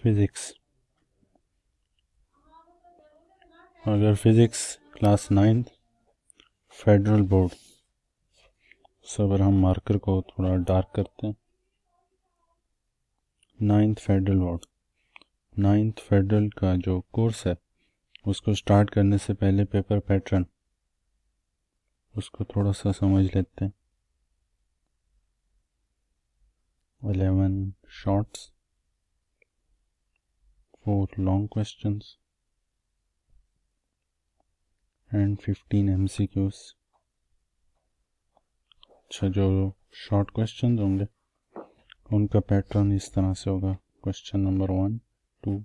Physics. अगर physics class 9 federal board, सो अगर हम मार्कर को थोड़ा डार्क करते हैं, 9th federal board, 9th federal का जो कोर्स है उसको स्टार्ट करने से पहले पेपर पैटर्न उसको थोड़ा सा समझ लेते हैं। 11 shorts, 4 long questions and 15 MCQs। अच्छा, जो शॉर्ट क्वेश्चंस होंगे उनका पैटर्न इस तरह से होगा। Question number 1, 2,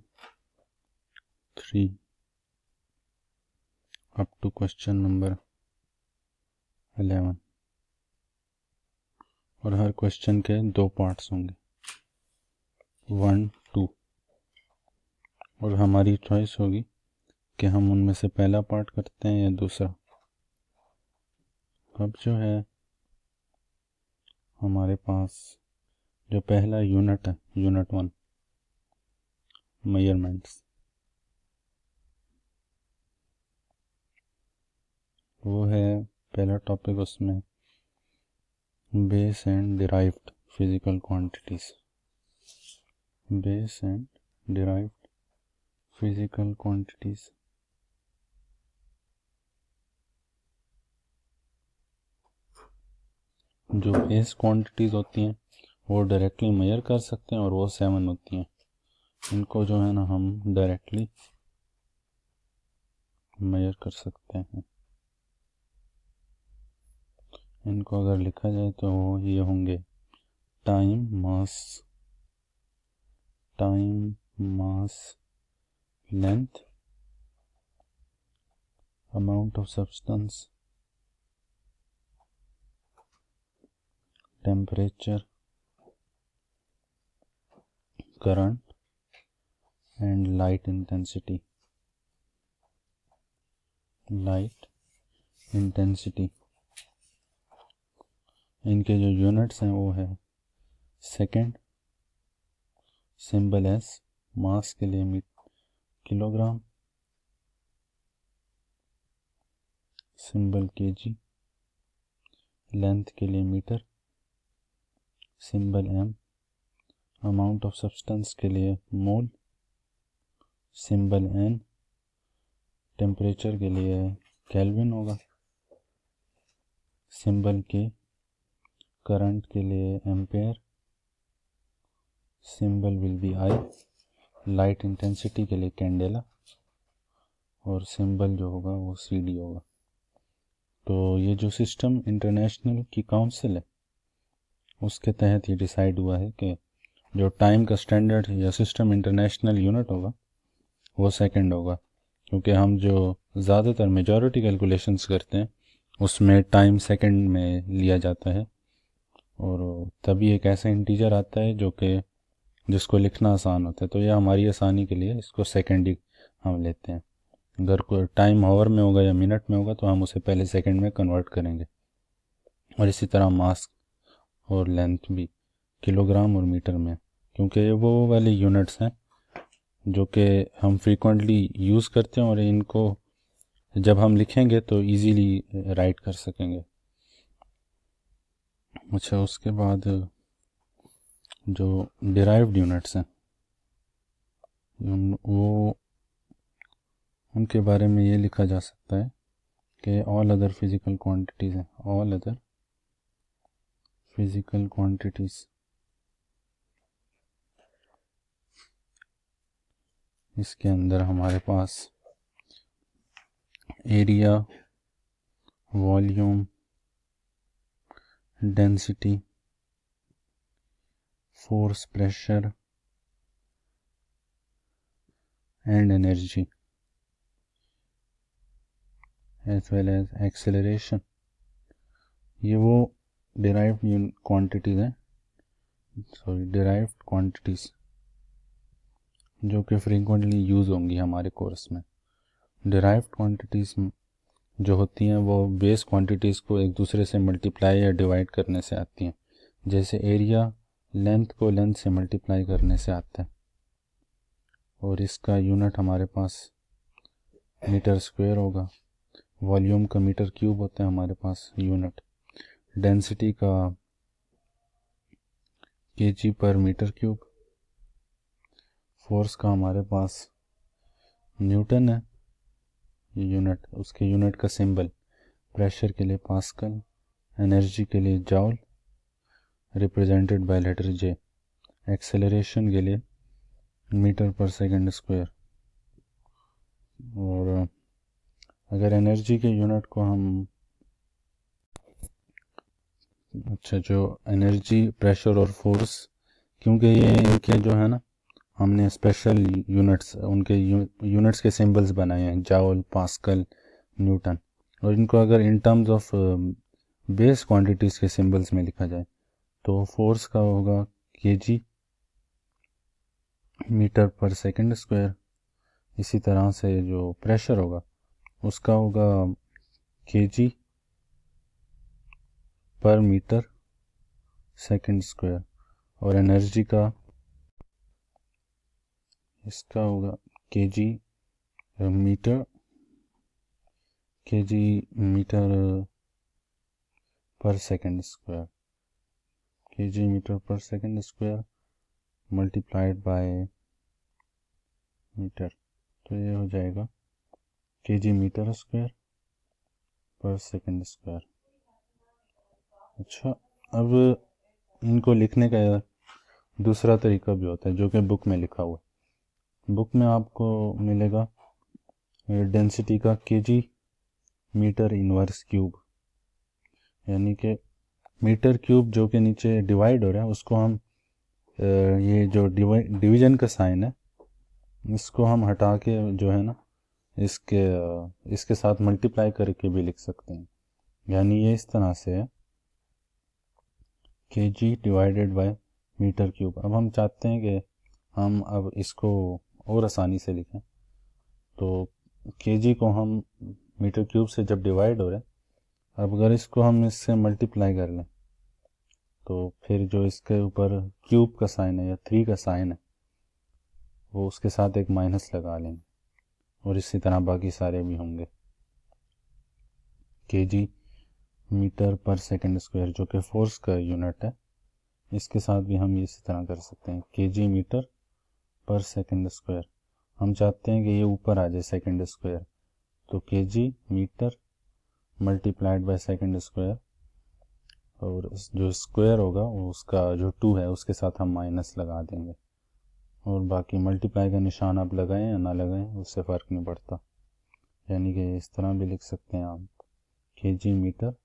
3 up to question number 11, और हर क्वेश्चन के 2 पार्ट्स होंगे, 1, 2, और हमारी चॉइस होगी कि हम उनमें से पहला पार्ट करते हैं या दूसरा। अब जो है हमारे पास जो पहला यूनिट है, यूनिट 1 मेजरमेंट्स, वो है पहला टॉपिक। उसमें base and derived physical quantities, base and derived physical quantities. जो बेस क्वांटिटीज होती हैं वो डायरेक्टली मेजर कर सकते हैं, और वो 7 होती हैं। इनको जो है ना हम डायरेक्टली मेजर कर सकते हैं। इनको अगर लिखा जाए तो वो ये होंगे time, mass, length, amount of substance, temperature, current and light intensity. इनके जो यूनिट्स हैं वो है सेकेंड, सिंबल एस, मास के लिए किलोग्राम, सिंबल केजी, लेंथ के लिए metre, symbol M, amount of substance के लिए मोल, सिंबल एन, टेम्परेचर के लिए केल्विन होगा, सिंबल के, करंट के लिए ampere, symbol will be I, light intensity के लिए कैंडेला, और सिंबल जो होगा वो CD होगा। तो ये जो सिस्टम इंटरनेशनल की काउंसिल है उसके तहत ये डिसाइड हुआ है कि जो टाइम का स्टैंडर्ड या सिस्टम इंटरनेशनल यूनिट होगा वो सेकंड होगा, क्योंकि हम जो ज़्यादातर मेजॉरिटी कैलकुलेशंस करते हैं उसमें टाइम सेकंड में लिया जाता है, और तभी एक ऐसा इंटीजर आता है जो कि जिसको लिखना आसान होता है। तो यह हमारी आसानी के लिए इसको सेकंड ही हम लेते हैं। अगर कोई टाइम आवर में होगा या मिनट में होगा तो हम उसे पहले सेकंड में कन्वर्ट करेंगे। और इसी तरह मास और लेंथ भी किलोग्राम और मीटर में, क्योंकि ये वो वाले यूनिट्स हैं जो कि हम फ्रीक्वेंटली यूज़ करते हैं, और इनको जब हम लिखेंगे तो इजीली राइट कर सकेंगे। अच्छा, उसके बाद जो डिराइव्ड यूनिट्स हैं वो उनके बारे में ये लिखा जा सकता है कि ऑल अदर फिज़िकल क्वांटिटीज़ हैं, ऑल अदर फिज़िकल क्वांटिटीज़। इसके अंदर हमारे पास area, volume, density, force, pressure and energy, as well as acceleration, ये वो डिराइव्ड क्वांटिटीज़ हैं, डिराइव्ड क्वांटिटीज़ जो कि फ्रीक्वेंटली यूज़ होंगी हमारे कोर्स में। डिराइव्ड क्वांटिटीज़ जो होती हैं वो बेस क्वांटिटीज़ को एक दूसरे से मल्टीप्लाई या डिवाइड करने से आती हैं। जैसे एरिया लेंथ को लेंथ से मल्टीप्लाई करने से आता है, और इसका यूनिट हमारे पास मीटर स्क्वायर होगा। वॉल्यूम का मीटर क्यूब होता है हमारे पास यूनिट। डेंसिटी का केजी पर मीटर क्यूब। फोर्स का हमारे पास न्यूटन है यूनिट, उसके यूनिट का सिंबल। प्रेशर के लिए पास्कल, एनर्जी के लिए joule represented by letter J, acceleration के लिए मीटर पर सेकंड स्क्वायर। और अगर एनर्जी के यूनिट को हम जो एनर्जी, प्रेशर और फोर्स, क्योंकि ये इनके जो है ना, हमने स्पेशल यूनिट्स, उनके यूनिट्स के सिंबल्स बनाए हैं, जाउल, पास्कल, न्यूटन। और इनको अगर in terms of base quantities के सिंबल्स में लिखा जाए तो फोर्स का होगा केजी मीटर पर सेकंड स्क्वायर। इसी तरह से जो प्रेशर होगा उसका होगा केजी पर मीटर सेकंड स्क्वायर। और एनर्जी का इसका होगा केजी मीटर पर सेकंड स्क्वायर, केजी मीटर पर second square multiplied by metre. तो ये हो जाएगा केजी मीटर स्क्वायर पर सेकंड स्क्वायर। अच्छा, अब इनको लिखने का दूसरा तरीका भी होता है जो कि बुक में लिखा हुआ है। बुक में आपको मिलेगा डेंसिटी का केजी मीटर इनवर्स क्यूब, यानी कि मीटर क्यूब जो कि नीचे डिवाइड हो रहा है उसको हम ये जो डिवीजन का साइन है इसको हम हटा के जो है ना इसके साथ मल्टीप्लाई करके भी लिख सकते हैं। यानी ये इस तरह से है KG divided by metre cube. अब हम चाहते हैं कि हम अब इसको और आसानी से लिखें, तो केजी को हम मीटर क्यूब से जब डिवाइड हो रहे हैं, अब अगर इसको हम इससे मल्टीप्लाई कर लें तो फिर जो इसके ऊपर क्यूब का साइन है या 3 का साइन है वो उसके साथ एक माइनस लगा लेंगे। और इसी तरह बाकी सारे भी होंगे। केजी मीटर पर सेकंड स्क्वायर जो कि फोर्स का यूनिट है, इसके साथ भी हम इसी तरह कर सकते हैं, केजी मीटर पर सेकंड स्क्वायर। हम चाहते हैं कि ये ऊपर आ जाए सेकंड स्क्वायर, तो KG metre multiplied by second square, और जो स्क्वायर होगा वो उसका जो 2 है उसके साथ हम माइनस लगा देंगे। और बाकी मल्टीप्लाई का निशान आप लगाएं या ना लगाएं उससे फ़र्क नहीं पड़ता। यानी कि इस तरह भी लिख सकते हैं आप, KG metre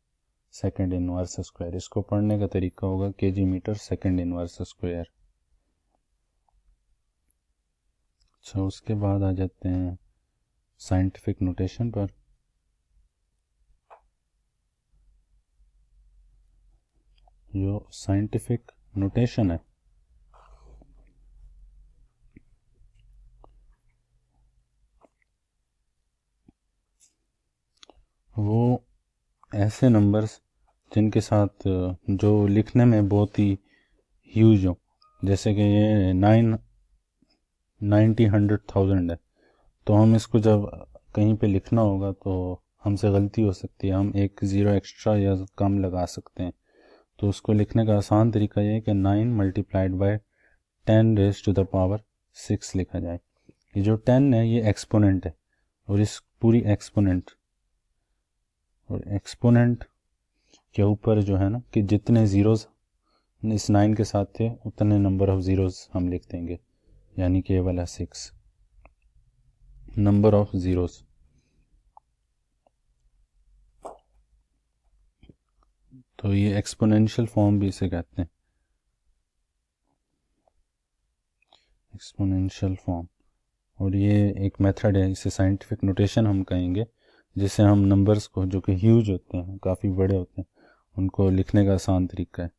second inverse square. इसको पढ़ने का तरीका होगा KG metre second inverse square. अच्छा, उसके बाद आ जाते हैं साइंटिफिक नोटेशन पर। जो साइंटिफिक नोटेशन है वो ऐसे नंबर्स जिनके साथ जो लिखने में बहुत ही ह्यूज हो, जैसे कि ये 90, 100,000 है, तो हम इसको जब कहीं पे लिखना होगा तो हमसे गलती हो सकती है, हम एक ज़ीरो एक्स्ट्रा या कम लगा सकते हैं। तो उसको लिखने का आसान तरीका ये है कि 9 multiplied by 10 raise to the power 6 लिखा जाए। ये जो 10 है ये एक्सपोनेंट है, और इस पूरी एक्सपोनेंट के ऊपर जो है ना कि जितने ज़ीरोज़ इस 9 के साथ थे उतने नंबर ऑफ़ ज़ीरोज़ हम लिख देंगे, यानी कि ये वाला 6 नंबर ऑफ़ ज़ीरोज़। तो ये एक्सपोनेंशियल फॉर्म भी इसे कहते हैं, एक्सपोनेंशियल फॉर्म। और ये एक मेथड है, इसे साइंटिफिक नोटेशन हम कहेंगे, जिससे हम नंबर्स को जो कि ह्यूज होते हैं, काफ़ी बड़े होते हैं, उनको लिखने का आसान तरीका है।